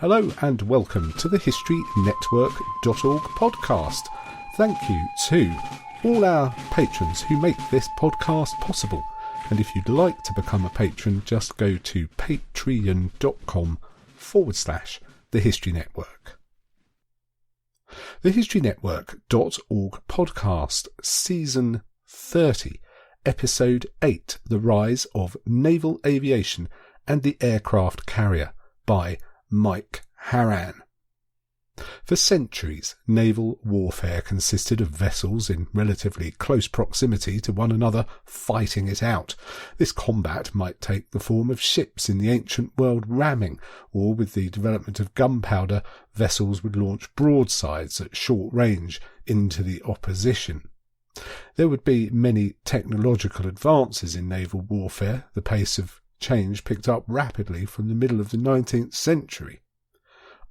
Hello and welcome to the HistoryNetwork.org podcast. Thank you to all our patrons who make this podcast possible. And if you'd like to become a patron, just go to patreon.com/The History Network. The HistoryNetwork.org podcast, Season 30, Episode 8, The Rise of Naval Aviation and the Aircraft Carrier, by Mike Harran. For centuries, naval warfare consisted of vessels in relatively close proximity to one another fighting it out. This combat might take the form of ships in the ancient world ramming, or with the development of gunpowder, vessels would launch broadsides at short range into the opposition. There would be many technological advances in naval warfare. The pace of change picked up rapidly from the middle of the 19th century.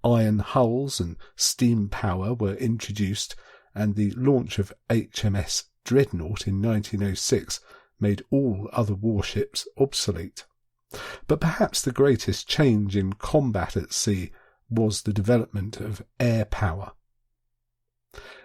Iron hulls and steam power were introduced, and the launch of HMS Dreadnought in 1906 made all other warships obsolete. But perhaps the greatest change in combat at sea was the development of air power.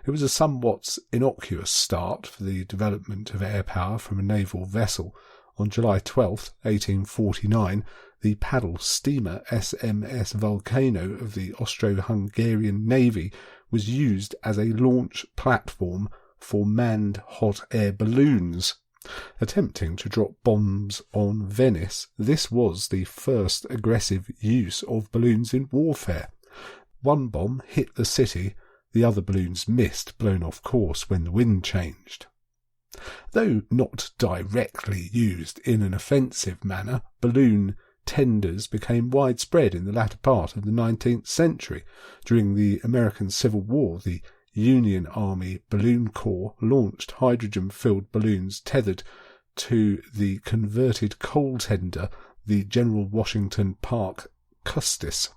It was a somewhat innocuous start for the development of air power from a naval vessel. On July 12, 1849, the paddle steamer SMS Volcano of the Austro-Hungarian Navy was used as a launch platform for manned hot air balloons. Attempting to drop bombs on Venice, this was the first aggressive use of balloons in warfare. One bomb hit the city, the other balloons missed, blown off course when the wind changed. Though not directly used in an offensive manner, balloon tenders became widespread in the latter part of the 19th century. During the American Civil War, the Union Army Balloon Corps launched hydrogen-filled balloons tethered to the converted coal tender, the General Washington Parke Custis.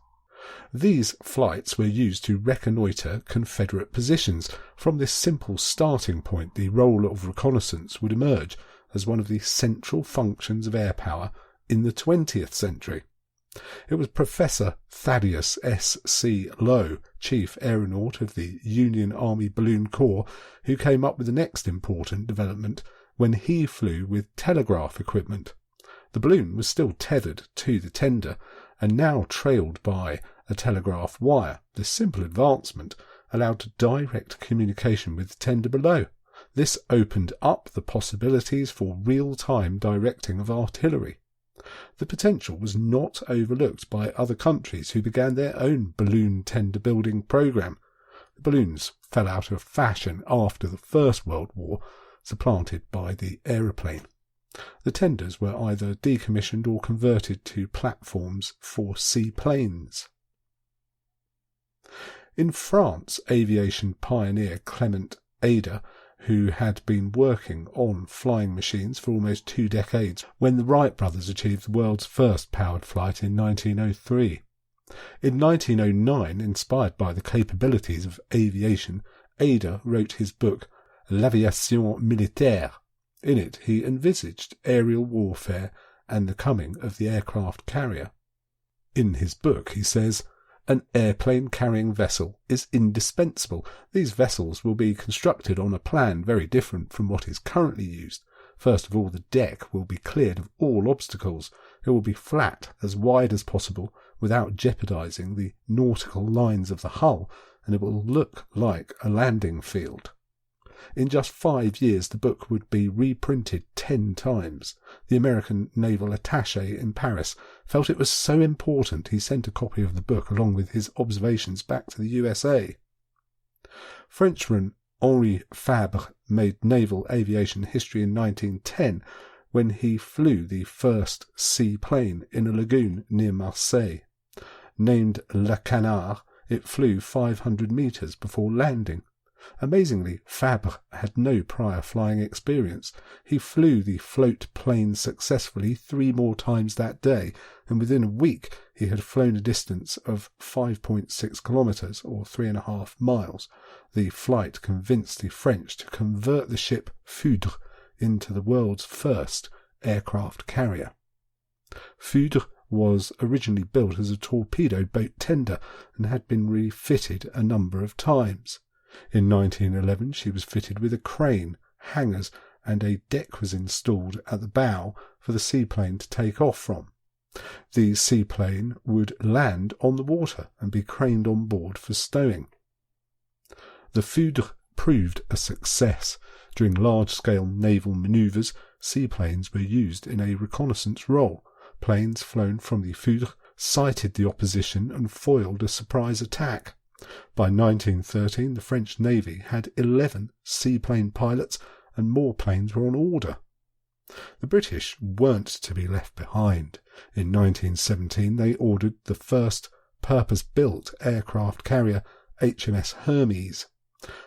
These flights were used to reconnoitre Confederate positions. From this simple starting point, the role of reconnaissance would emerge as one of the central functions of air power in the 20th century. It was Professor Thaddeus S. C. Lowe, Chief Aeronaut of the Union Army Balloon Corps, who came up with the next important development when he flew with telegraph equipment. The balloon was still tethered to the tender and now trailed by a telegraph wire. This simple advancement allowed direct communication with the tender below. This opened up the possibilities for real-time directing of artillery. The potential was not overlooked by other countries who began their own balloon tender building program. The balloons fell out of fashion after the First World War, supplanted by the aeroplane. The tenders were either decommissioned or converted to platforms for seaplanes. In France, aviation pioneer Clement Ader, who had been working on flying machines for almost 2 decades, when the Wright brothers achieved the world's first powered flight in 1903. In 1909, inspired by the capabilities of aviation, Ader wrote his book L'Aviation Militaire. In it, he envisaged aerial warfare and the coming of the aircraft carrier. In his book, he says, "An airplane-carrying vessel is indispensable. These vessels will be constructed on a plan very different from what is currently used. First of all, the deck will be cleared of all obstacles. It will be flat, as wide as possible, without jeopardizing the nautical lines of the hull, and it will look like a landing field." In just 5 years, the book would be reprinted 10 times. The American naval attaché in Paris felt it was so important he sent a copy of the book along with his observations back to the USA. Frenchman Henri Fabre made naval aviation history in 1910 when he flew the first seaplane in a lagoon near Marseille. Named Le Canard, it flew 500 metres before landing. Amazingly, Fabre had no prior flying experience. He flew the float plane successfully 3 more times that day, and within a week he had flown a distance of 5.6 kilometres, or 3.5 miles. The flight convinced the French to convert the ship Foudre into the world's first aircraft carrier. Foudre was originally built as a torpedo boat tender and had been refitted a number of times. In 1911 she was fitted with a crane, hangars, and a deck was installed at the bow for the seaplane to take off from. The seaplane would land on the water and be craned on board for stowing. The Foudre proved a success. During large-scale naval manoeuvres, seaplanes were used in a reconnaissance role. Planes flown from the Foudre sighted the opposition and foiled a surprise attack. By 1913, the French Navy had 11 seaplane pilots and more planes were on order. The British weren't to be left behind. In 1917, they ordered the first purpose-built aircraft carrier, HMS Hermes.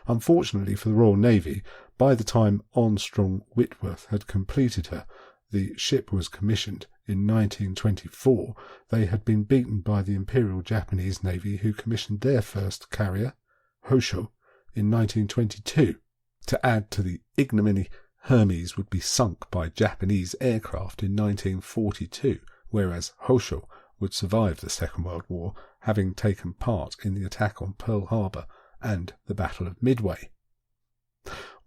Unfortunately for the Royal Navy, by the time Armstrong Whitworth had completed her, the ship was commissioned in 1924. They had been beaten by the Imperial Japanese Navy, who commissioned their first carrier, Hosho, in 1922. To add to the ignominy, Hermes would be sunk by Japanese aircraft in 1942, whereas Hosho would survive the Second World War, having taken part in the attack on Pearl Harbor and the Battle of Midway.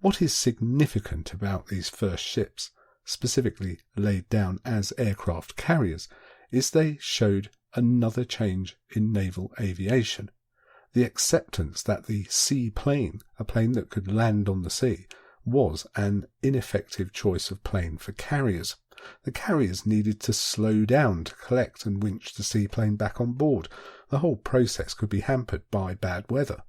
What is significant about these first ships, specifically laid down as aircraft carriers, is they showed another change in naval aviation. The acceptance that the seaplane, a plane that could land on the sea, was an ineffective choice of plane for carriers. The carriers needed to slow down to collect and winch the seaplane back on board. The whole process could be hampered by bad weather.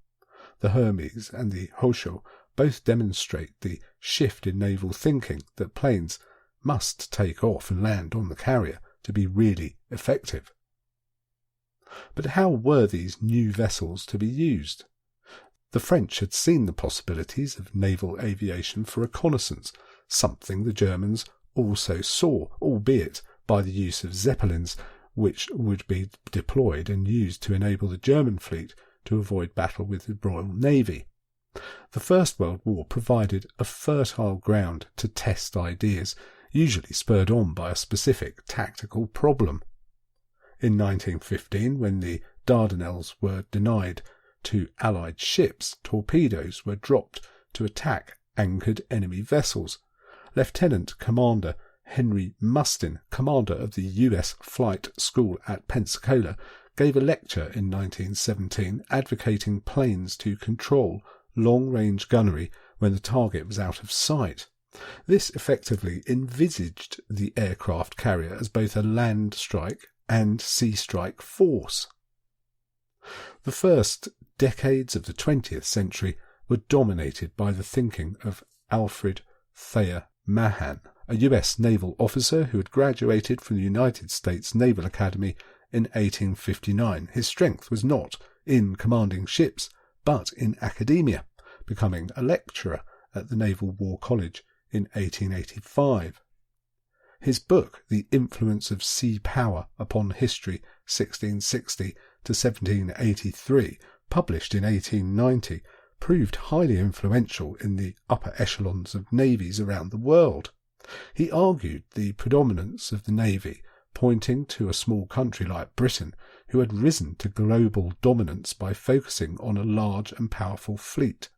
The Hermes and the Hosho both demonstrate the shift in naval thinking that planes must take off and land on the carrier to be really effective. But how were these new vessels to be used? The French had seen the possibilities of naval aviation for reconnaissance, something the Germans also saw, albeit by the use of Zeppelins, which would be deployed and used to enable the German fleet to avoid battle with the Royal Navy. The First World War provided a fertile ground to test ideas, usually spurred on by a specific tactical problem. In 1915, when the Dardanelles were denied to Allied ships, torpedoes were dropped to attack anchored enemy vessels. Lieutenant Commander Henry Mustin, commander of the U.S. Flight School at Pensacola, gave a lecture in 1917 advocating planes to control long-range gunnery when the target was out of sight. This effectively envisaged the aircraft carrier as both a land strike and sea strike force. The first decades of the 20th century were dominated by the thinking of Alfred Thayer Mahan, a US naval officer who had graduated from the United States Naval Academy in 1859. His strength was not in commanding ships, but in academia, becoming a lecturer at the Naval War College in 1885. His book, The Influence of Sea Power Upon History 1660 to 1783, published in 1890, proved highly influential in the upper echelons of navies around the world. He argued the predominance of the navy, pointing to a small country like Britain, who had risen to global dominance by focusing on a large and powerful fleet.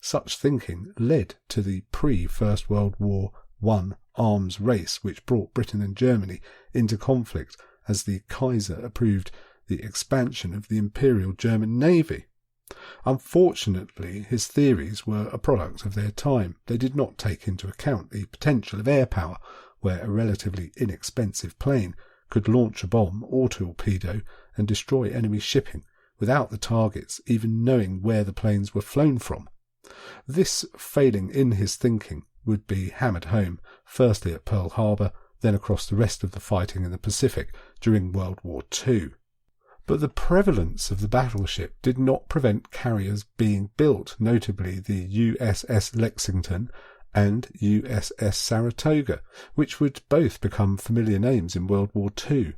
Such thinking led to the pre-First World War I arms race, which brought Britain and Germany into conflict as the Kaiser approved the expansion of the Imperial German Navy. Unfortunately, his theories were a product of their time. They did not take into account the potential of air power, where a relatively inexpensive plane could launch a bomb or torpedo and destroy enemy shipping without the targets even knowing where the planes were flown from. This failing in his thinking would be hammered home, firstly at Pearl Harbor, then across the rest of the fighting in the Pacific during World War II. But the prevalence of the battleship did not prevent carriers being built, notably the USS Lexington and USS Saratoga, which would both become familiar names in World War II.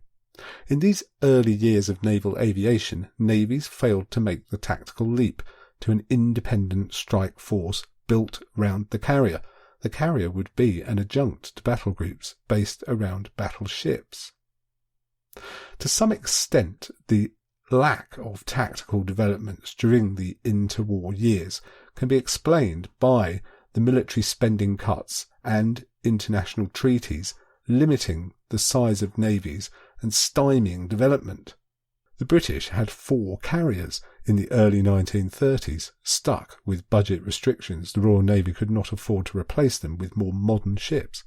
In these early years of naval aviation, navies failed to make the tactical leap to an independent strike force built round the carrier. The carrier would be an adjunct to battle groups based around battleships. To some extent, the lack of tactical developments during the interwar years can be explained by the military spending cuts and international treaties limiting the size of navies and stymieing development. The British had 4 carriers in the early 1930s. Stuck with budget restrictions, the Royal Navy could not afford to replace them with more modern ships.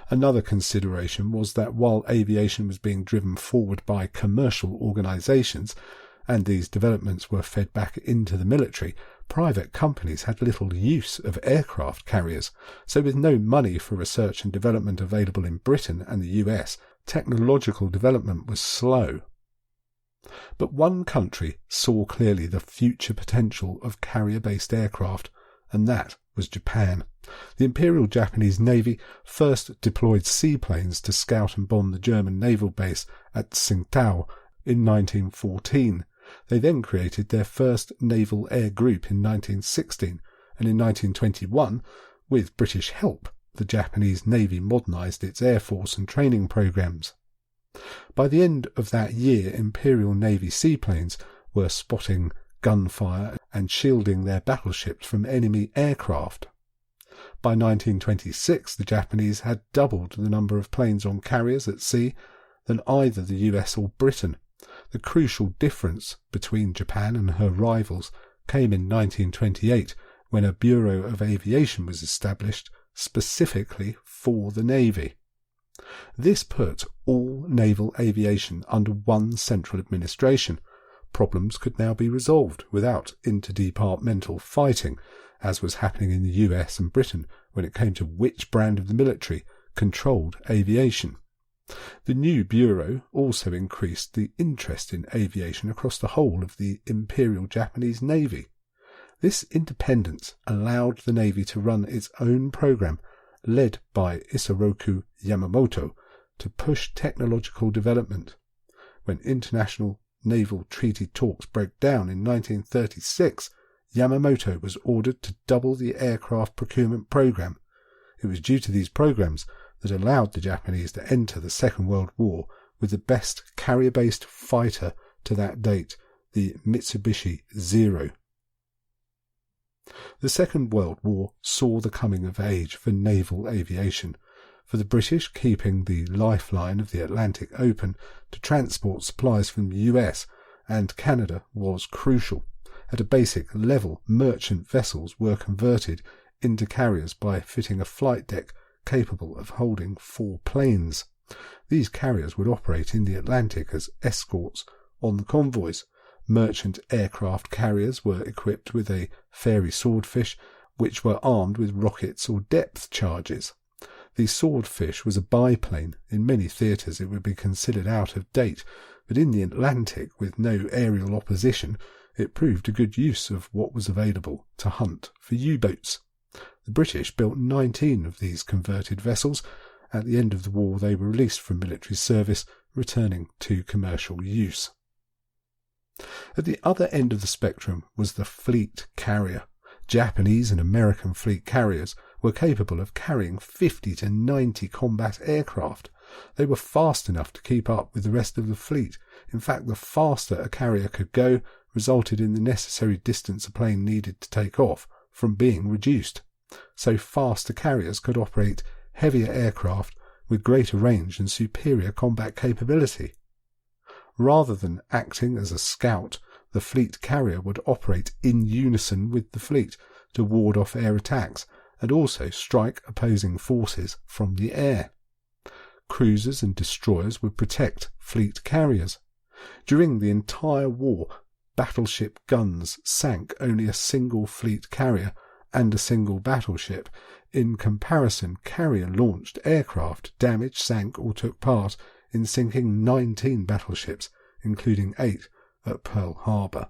Another consideration was that while aviation was being driven forward by commercial organisations, and these developments were fed back into the military, private companies had little use of aircraft carriers, so with no money for research and development available in Britain and the US, technological development was slow. But one country saw clearly the future potential of carrier-based aircraft, and that was Japan. The Imperial Japanese Navy first deployed seaplanes to scout and bomb the German naval base at Tsingtao in 1914. They then created their first naval air group in 1916, and in 1921, with British help, the Japanese Navy modernised its air force and training programs. By the end of that year, Imperial Navy seaplanes were spotting gunfire and shielding their battleships from enemy aircraft. By 1926, the Japanese had doubled the number of planes on carriers at sea than either the US or Britain. The crucial difference between Japan and her rivals came in 1928, when a Bureau of Aviation was established specifically for the Navy. This put all naval aviation under one central administration. Problems could now be resolved without interdepartmental fighting, as was happening in the US and Britain when it came to which brand of the military controlled aviation. The new Bureau also increased the interest in aviation across the whole of the Imperial Japanese Navy. This independence allowed the Navy to run its own program, led by Isoroku Yamamoto, to push technological development. When international naval treaty talks broke down in 1936, Yamamoto was ordered to double the aircraft procurement program. It was due to these programs that allowed the Japanese to enter the Second World War with the best carrier-based fighter to that date, the Mitsubishi Zero. The Second World War saw the coming of age for naval aviation, for the British keeping the lifeline of the Atlantic open to transport supplies from the US and Canada was crucial. At a basic level, merchant vessels were converted into carriers by fitting a flight deck capable of holding 4 planes. These carriers would operate in the Atlantic as escorts on the convoys. Merchant aircraft carriers were equipped with a fairy swordfish, which were armed with rockets or depth charges. The swordfish was a biplane. In many theatres it would be considered out of date, but in the Atlantic, with no aerial opposition, it proved a good use of what was available to hunt for U-boats. The British built 19 of these converted vessels. At the end of the war they were released from military service, returning to commercial use. At the other end of the spectrum was the fleet carrier. Japanese and American fleet carriers were capable of carrying 50 to 90 combat aircraft. They were fast enough to keep up with the rest of the fleet. In fact, the faster a carrier could go resulted in the necessary distance a plane needed to take off from being reduced. So faster carriers could operate heavier aircraft with greater range and superior combat capability. Rather than acting as a scout, the fleet carrier would operate in unison with the fleet to ward off air attacks and also strike opposing forces from the air. Cruisers and destroyers would protect fleet carriers. During the entire war, battleship guns sank only a single fleet carrier and a single battleship. In comparison, carrier-launched aircraft damaged, sank or took part in sinking 19 battleships, including 8 at Pearl Harbor.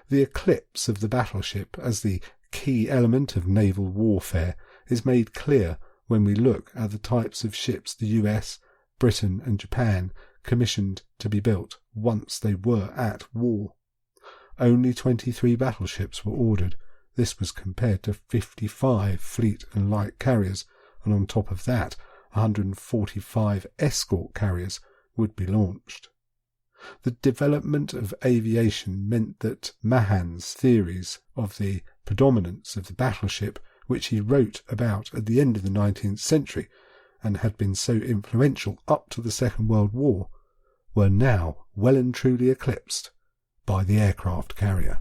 The eclipse of the battleship as the key element of naval warfare is made clear when we look at the types of ships the US, Britain and Japan commissioned to be built once they were at war. Only 23 battleships were ordered. This was compared to 55 fleet and light carriers, and on top of that, 145 escort carriers would be launched. The development of aviation meant that Mahan's theories of the predominance of the battleship, which he wrote about at the end of the 19th century and had been so influential up to the Second World War, were now well and truly eclipsed by the aircraft carrier.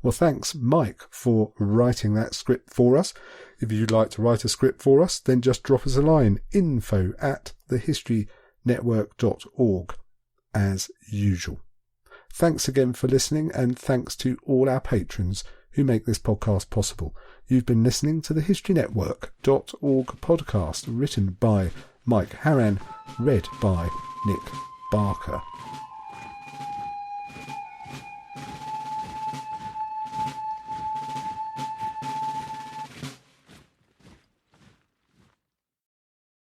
Well, thanks, Mike, for writing that script for us. If you'd like to write a script for us, then just drop us a line, info@thehistorynetwork.org, as usual. Thanks again for listening, and thanks to all our patrons who make this podcast possible. You've been listening to the historynetwork.org podcast, written by Mike Harran, read by Nick Barker.